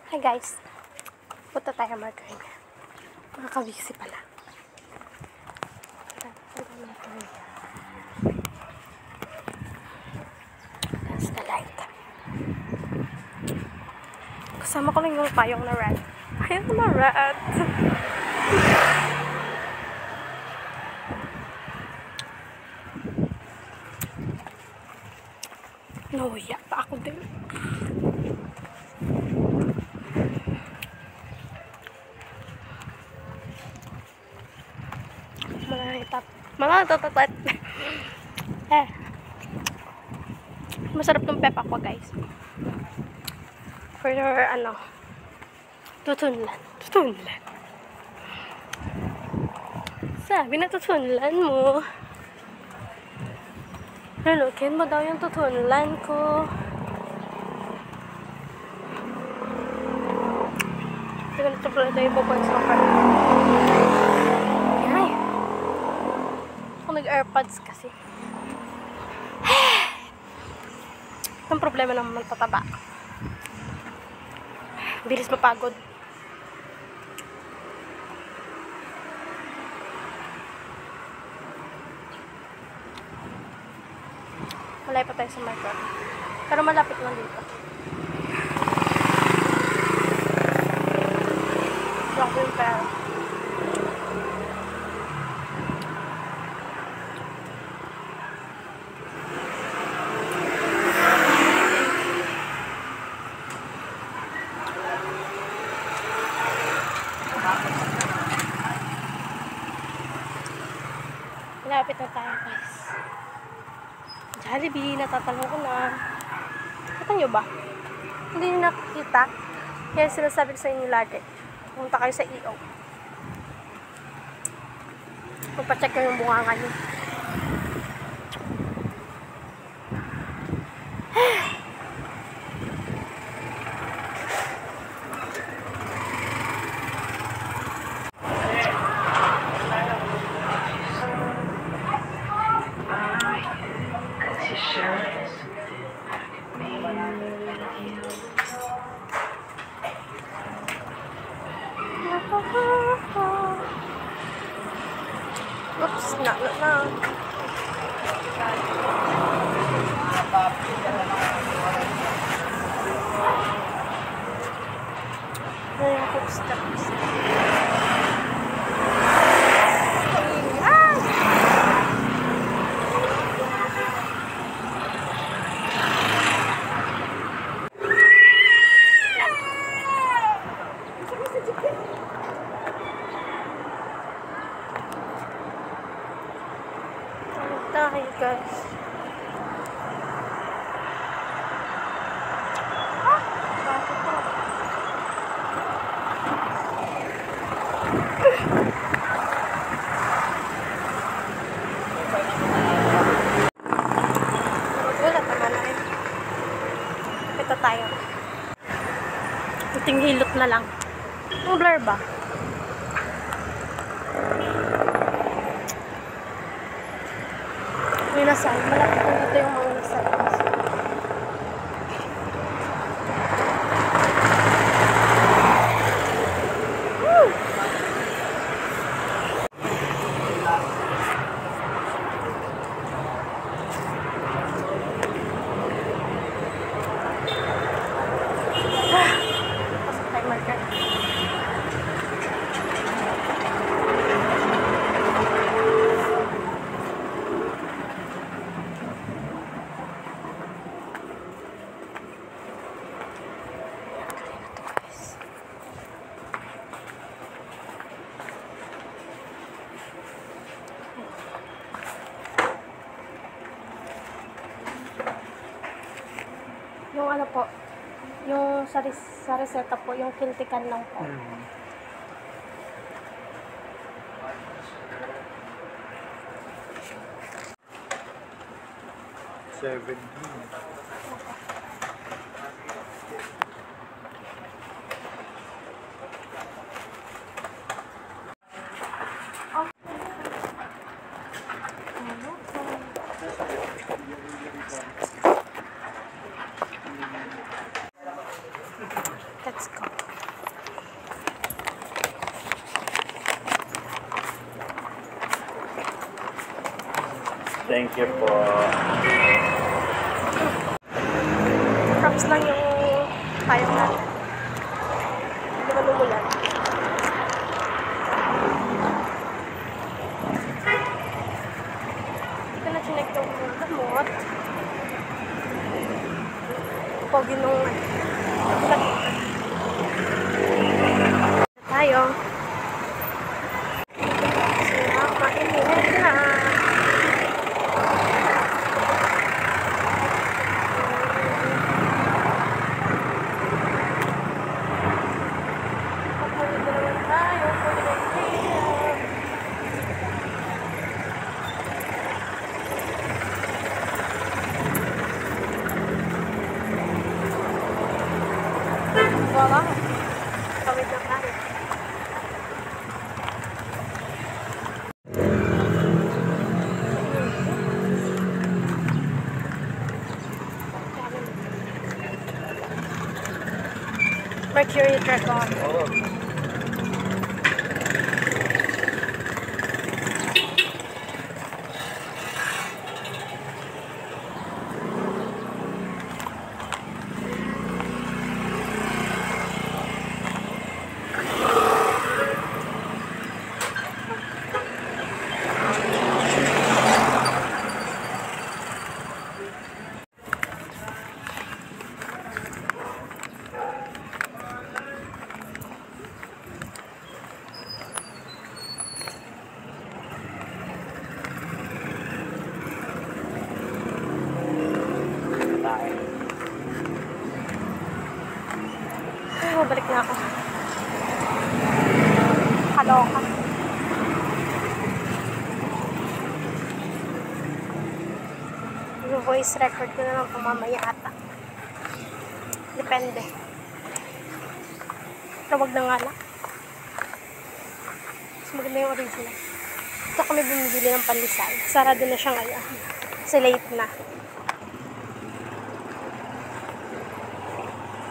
Hi guys, punta tayo Margarina. Makakabisi pala. That's the light. Kasama ko lang yung payong na rat. Payong na rat. Nahuya pa ako din. Malatatat. Masarap tong pep ako guys. For your tutunlan. Tutunlan. Sabi na tutunlan mo. Lulukin mo daw yung tutunlan ko. Hindi ko na ito pala tayo pupunta sa parang. Ay. Ako nag-airpods kasi. Ang problema naman magtataba. Bilis mapagod. Malay pa tayo sa market. Pero malapit lang dito. Brooklyn Fair. Malapit na tayo guys. Jollibee, natatanong ko na. Kita nyo ba? Hindi nyo nakikita. Kaya sinasabi ko sa inyo lagi. Pumunta kayo sa EO. Magpacheck kayo yung bunganga nyo. Oops, no. Tayo guys. Ito tayo. Puting hilot na lang. Ang blur ba? Minasal. Malapit po dito yung mga minasal. Pasok tayo market. Yung ano po, yung sa reseta po, yung kiltikan lang po. Let's go. Thank you po. Props lang yung payong natin. Hindi ba lumulan? Hindi ko na chinek yung gamot. Pogi nung tayo. Sila, mainit na. Papulit na naman tayo. Wala. Kawit na tayo. Mercury Dragon. Oh. Ay, balik na ako. Kaloka. Yung voice record ko na lang pumamaya ata. Depende. Pero wag na nga lang. Mas maganda yung original. Ito kami bumibili ng pandesal. Sarado na siya ngayon. Kasi late na.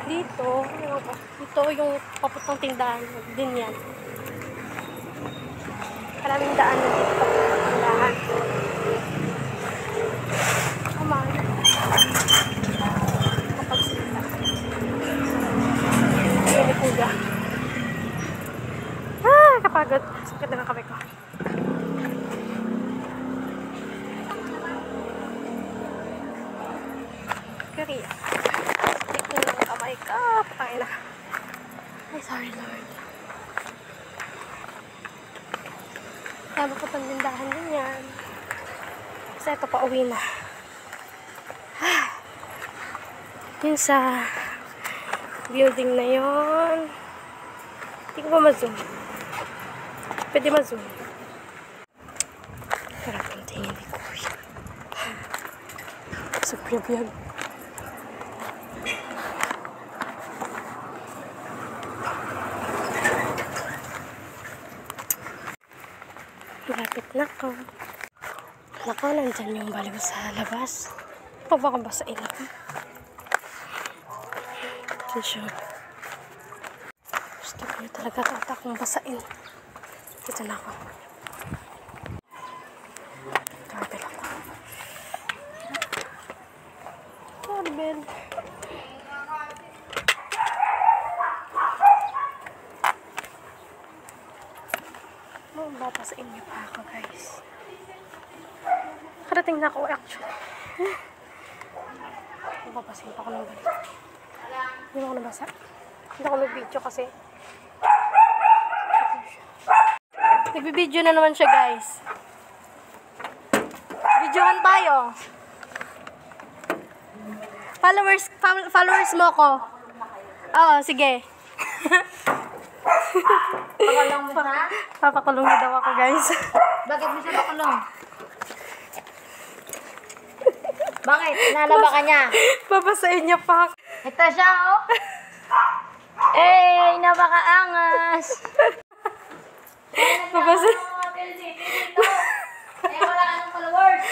Dito, ano ba? Dito yung papuntang tindahan din yan. Maraming daan na dito papuntang tindahan. Tama. Kapagsalita. Hindi kuya. Ah, kapagod. Sakit na ng kamay ko. Korea. Kamay ka, patay na. Ay, sorry Lord. Tama ko pang tindahan din yan. Kasi ito pa uwi na. Yun sa building na yun. Hindi ko ba ma-zoom? Pwede ma-zoom. Parang ang tingin ni Kuya. Sa biyag-biyag. Malapit na ako. Nako, nandyan yung baliw sa labas. Baka basain ako. Diyan siya. Gusto ko na talaga ata akong basain. Dito na ako. Doorbell ako. Doorbell. Babasain niyo pa ako, guys. Karating na ako, actually. Babasain pa ako ng balik. Hindi ako nabasa. Hindi ako nag-video kasi. Nagbibideo na naman siya, guys. Videohan tayo. Followers mo ko. Oo, sige. Pakulong mo siya? Papakulong na daw ako, guys. Bakit mo siya pakulong? Bakit? Nalaba ka niya? Babasain niya pa. Ito siya, oh. Eh, napakaangas. Babasain. Eh, wala ka ng followers.